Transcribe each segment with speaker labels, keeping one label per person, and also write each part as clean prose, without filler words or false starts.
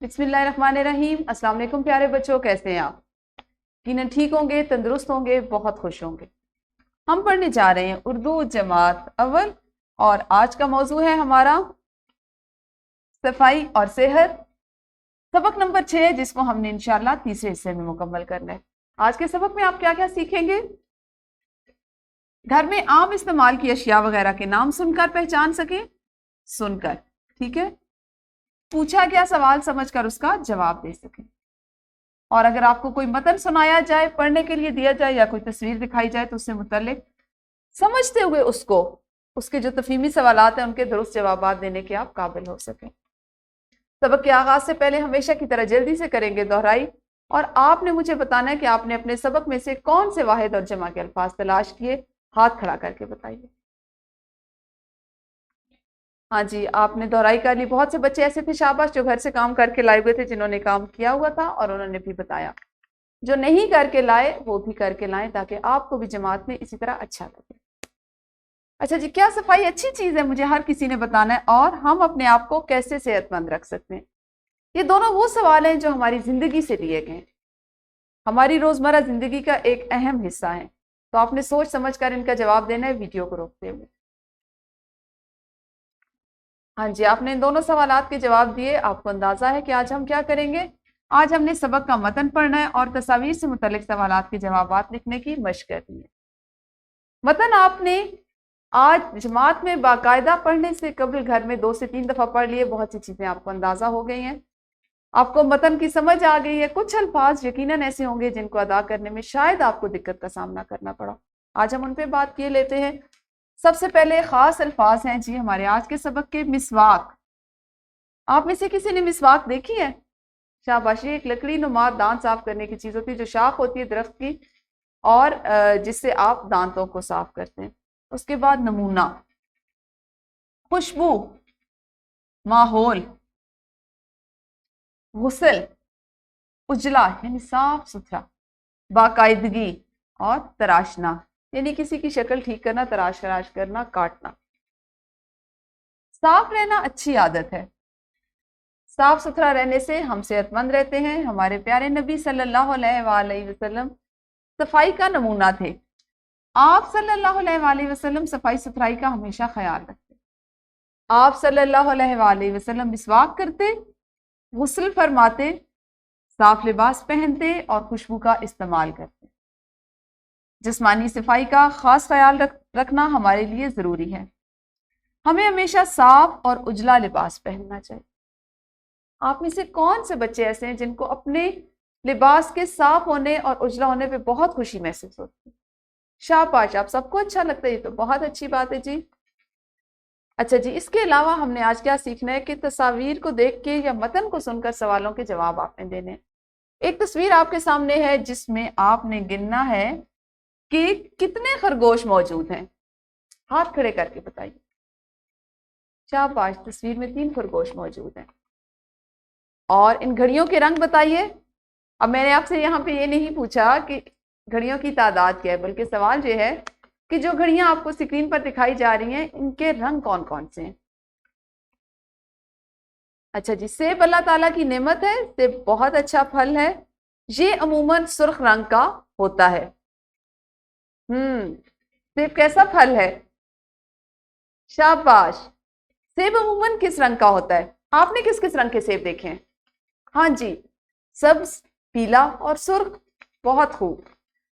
Speaker 1: بسم اللہ الرحمن الرحیم۔ السلام علیکم پیارے بچوں، کیسے ہیں آپ؟ یقیناً ٹھیک ہوں گے، تندرست ہوں گے، بہت خوش ہوں گے۔ ہم پڑھنے جا رہے ہیں اردو جماعت اول، اور آج کا موضوع ہے ہمارا صفائی اور صحت، سبق نمبر 6، جس کو ہم نے انشاءاللہ تیسرے حصے میں مکمل کرنا ہے۔ آج کے سبق میں آپ کیا کیا سیکھیں گے؟ گھر میں عام استعمال کی اشیاء وغیرہ کے نام سن کر پہچان سکیں، سن کر، ٹھیک ہے؟ پوچھا گیا سوال سمجھ کر اس کا جواب دے سکیں، اور اگر آپ کو کوئی متن سنایا جائے، پڑھنے کے لیے دیا جائے یا کوئی تصویر دکھائی جائے تو اس سے متعلق سمجھتے ہوئے اس کے جو تفہیمی سوالات ہیں ان کے درست جوابات دینے کے آپ قابل ہو سکیں۔ سبق کے آغاز سے پہلے ہمیشہ کی طرح جلدی سے کریں گے دہرائی، اور آپ نے مجھے بتانا ہے کہ آپ نے اپنے سبق میں سے کون سے واحد اور جمع کے الفاظ تلاش کیے، ہاتھ کھڑا کر کے بتائیے۔ ہاں جی، آپ نے دہرائی کر لی۔ بہت سے بچے ایسے تھے شاباش جو گھر سے کام کر کے لائے ہوئے تھے، جنہوں نے کام کیا ہوا تھا اور انہوں نے بھی بتایا۔ جو نہیں کر کے لائے وہ بھی کر کے لائیں، تاکہ آپ کو بھی جماعت میں اسی طرح اچھا لگے۔ اچھا جی، کیا صفائی اچھی چیز ہے؟ مجھے ہر کسی نے بتانا ہے، اور ہم اپنے آپ کو کیسے صحت مند رکھ سکتے ہیں؟ یہ دونوں وہ سوال ہیں جو ہماری زندگی سے لیے گئے ہیں، ہماری روزمرہ زندگی کا ایک اہم حصہ ہے، تو آپ نے سوچ سمجھ کر ان کا جواب دینا ہے ویڈیو کو روکتے ہوئے۔ ہاں جی، آپ نے ان دونوں سوالات کے جواب دیے۔ آپ کو اندازہ ہے کہ آج ہم کیا کریں گے؟ آج ہم نے سبق کا متن پڑھنا ہے اور تصاویر سے متعلق سوالات کے جوابات لکھنے کی مشق کرنی ہے۔ متن آپ نے آج جماعت میں باقاعدہ پڑھنے سے قبل گھر میں 2 سے 3 دفعہ پڑھ لیے، بہت سی چیزیں آپ کو اندازہ ہو گئی ہیں، آپ کو متن کی سمجھ آ گئی ہے۔ کچھ الفاظ یقیناً ایسے ہوں گے جن کو ادا کرنے میں شاید آپ کو دقت کا سامنا کرنا پڑا، آج ہم ان پہ بات کیے لیتے ہیں۔ سب سے پہلے خاص الفاظ ہیں جی ہمارے آج کے سبق کے، مسواک۔ آپ میں سے کسی نے مسواک دیکھی ہے؟ شاباش، ایک لکڑی نما دانت صاف کرنے کی چیز ہوتی ہے جو شاخ ہوتی ہے درخت کی، اور جس سے آپ دانتوں کو صاف کرتے ہیں۔ اس کے بعد نمونہ، خوشبو، ماحول، غسل، اجلا یعنی صاف ستھرا، باقاعدگی، اور تراشنا یعنی کسی کی شکل ٹھیک کرنا، تراش کرنا، کاٹنا۔ صاف رہنا اچھی عادت ہے، صاف ستھرا رہنے سے ہم صحت مند رہتے ہیں۔ ہمارے پیارے نبی صلی اللہ علیہ وآلہ وسلم صفائی کا نمونہ تھے۔ آپ صلی اللہ علیہ وآلہ وسلم صفائی ستھرائی کا ہمیشہ خیال رکھتے۔ آپ صلی اللہ علیہ وآلہ وسلم مسواک کرتے، غسل فرماتے، صاف لباس پہنتے اور خوشبو کا استعمال کرتے۔ جسمانی صفائی کا خاص خیال رکھنا ہمارے لیے ضروری ہے۔ ہمیں ہمیشہ صاف اور اجلا لباس پہننا چاہیے۔ آپ میں سے کون سے بچے ایسے ہیں جن کو اپنے لباس کے صاف ہونے اور اجلا ہونے پہ بہت خوشی محسوس ہوتی ہے؟ شاباش، آپ سب کو اچھا لگتا ہے، یہ تو بہت اچھی بات ہے جی۔ اچھا جی، اس کے علاوہ ہم نے آج کیا سیکھنا ہے کہ تصاویر کو دیکھ کے یا متن کو سن کر سوالوں کے جواب آپ نے دینے ہیں۔ ایک تصویر آپ کے سامنے ہے جس میں آپ نے گننا ہے کہ کتنے خرگوش موجود ہیں، ہاتھ کھڑے کر کے بتائیے۔ شاباش، تصویر میں 3 خرگوش موجود ہیں۔ اور ان گھڑیوں کے رنگ بتائیے۔ اب میں نے آپ سے یہاں پہ یہ نہیں پوچھا کہ گھڑیوں کی تعداد کیا ہے، بلکہ سوال یہ ہے کہ جو گھڑیاں آپ کو اسکرین پر دکھائی جا رہی ہیں ان کے رنگ کون کون سے ہیں؟ اچھا جی، سیب اللہ تعالیٰ کی نعمت ہے، سیب بہت اچھا پھل ہے، یہ عموماً سرخ رنگ کا ہوتا ہے۔ سیب کیسا پھل ہے؟ شاباش، سیب عموماً کس رنگ کا ہوتا ہے؟ آپ نے کس کس رنگ کے سیب دیکھے ہیں؟ ہاں جی، سبز، پیلا اور سرخ، بہت خوب۔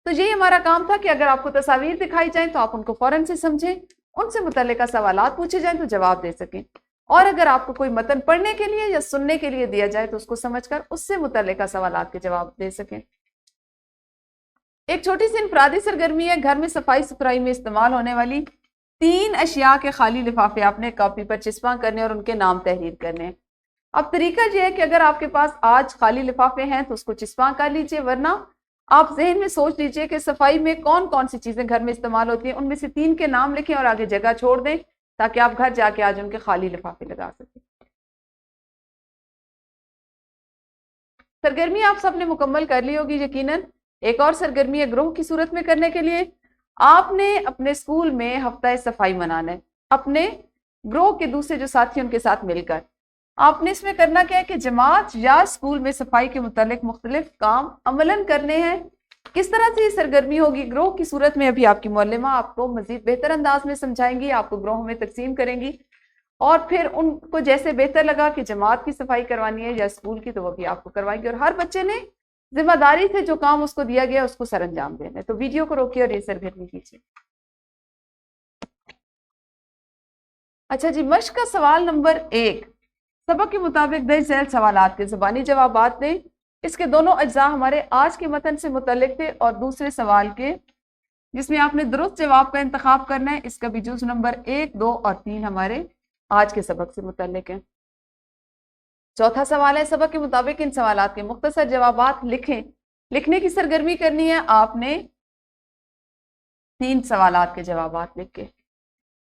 Speaker 1: تو یہی ہمارا کام تھا کہ اگر آپ کو تصاویر دکھائی جائیں تو آپ ان کو فوراً سے سمجھیں، ان سے متعلقہ سوالات پوچھے جائیں تو جواب دے سکیں، اور اگر آپ کو کوئی متن پڑھنے کے لیے یا سننے کے لیے دیا جائے تو اس کو سمجھ کر اس سے متعلقہ سوالات کے جواب دے سکیں۔ ایک چھوٹی سی انفرادی سرگرمی ہے، گھر میں صفائی ستھرائی میں استعمال ہونے والی 3 اشیاء کے خالی لفافے آپ نے کاپی پر چسپاں کرنے اور ان کے نام تحریر کرنے ہیں۔ اب طریقہ یہ ہے کہ اگر آپ کے پاس آج خالی لفافے ہیں تو اس کو چسپاں کر لیجئے، ورنہ آپ ذہن میں سوچ لیجئے کہ صفائی میں کون کون سی چیزیں گھر میں استعمال ہوتی ہیں، ان میں سے 3 کے نام لکھیں اور آگے جگہ چھوڑ دیں تاکہ آپ گھر جا کے آج ان کے خالی لفافے لگا سکیں۔ سرگرمی آپ سب نے مکمل کر لی ہوگی یقیناً۔ ایک اور سرگرمی ہے گروہ کی صورت میں کرنے کے لیے، آپ نے اپنے اسکول میں ہفتہ صفائی منانا ہے، اپنے گروہ کے دوسرے جو ساتھی ان کے ساتھ مل کر۔ آپ نے اس میں کرنا کیا ہے کہ جماعت یا اسکول میں صفائی کے متعلق مختلف کام عملاً کرنے ہیں۔ کس طرح سے یہ سرگرمی ہوگی؟ گروہ کی صورت میں ابھی آپ کی معلمہ آپ کو مزید بہتر انداز میں سمجھائیں گی، آپ کو گروہوں میں تقسیم کریں گی، اور پھر ان کو جیسے بہتر لگا کہ جماعت کی صفائی کروانی ہے یا اسکول کی، تو وہ بھی آپ کو کروائیں گے، اور ہر بچے نے ذمہ داری سے جو کام اس کو دیا گیا اس کو سر انجام دینا ہے۔ تو ویڈیو کو روکیے اور یہ سرگرمی کیجیے۔ اچھا جی، مشق کا سوال نمبر 1، سبق کے مطابق درج ذیل سوالات کے زبانی جوابات دیں۔ اس کے دونوں اجزاء ہمارے آج کے متن سے متعلق تھے اور دوسرے سوال کے جس میں آپ نے درست جواب کا انتخاب کرنا ہے، اس کا بھی جز نمبر 1، 2 اور 3 ہمارے آج کے سبق سے متعلق ہیں۔ چوتھا سوال ہے، سبق کے مطابق ان سوالات کے مختصر جوابات لکھیں۔ لکھنے کی سرگرمی کرنی ہے آپ نے 3 سوالات کے جوابات لکھ کے۔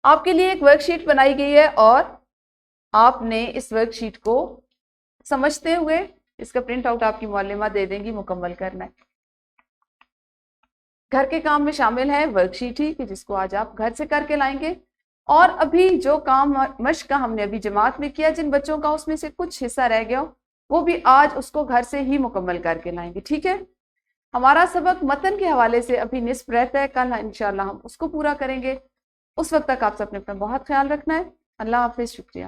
Speaker 1: آپ کے لیے ایک ورک شیٹ بنائی گئی ہے اور آپ نے اس ورک شیٹ کو سمجھتے ہوئے اس کا پرنٹ آؤٹ آپ کی معلمہ دے دیں گی، مکمل کرنا ہے۔ گھر کے کام میں شامل ہے ورک شیٹ ہی کہ جس کو آج آپ گھر سے کر کے لائیں گے، اور ابھی جو کام مشق کا ہم نے ابھی جماعت میں کیا، جن بچوں کا اس میں سے کچھ حصہ رہ گیا وہ بھی آج اس کو گھر سے ہی مکمل کر کے لائیں گے، ٹھیک ہے؟ ہمارا سبق متن کے حوالے سے ابھی نصف رہتا ہے، کل انشاءاللہ ہم اس کو پورا کریں گے۔ اس وقت تک آپ سب نے اپنا بہت خیال رکھنا ہے۔ اللہ حافظ، شکریہ۔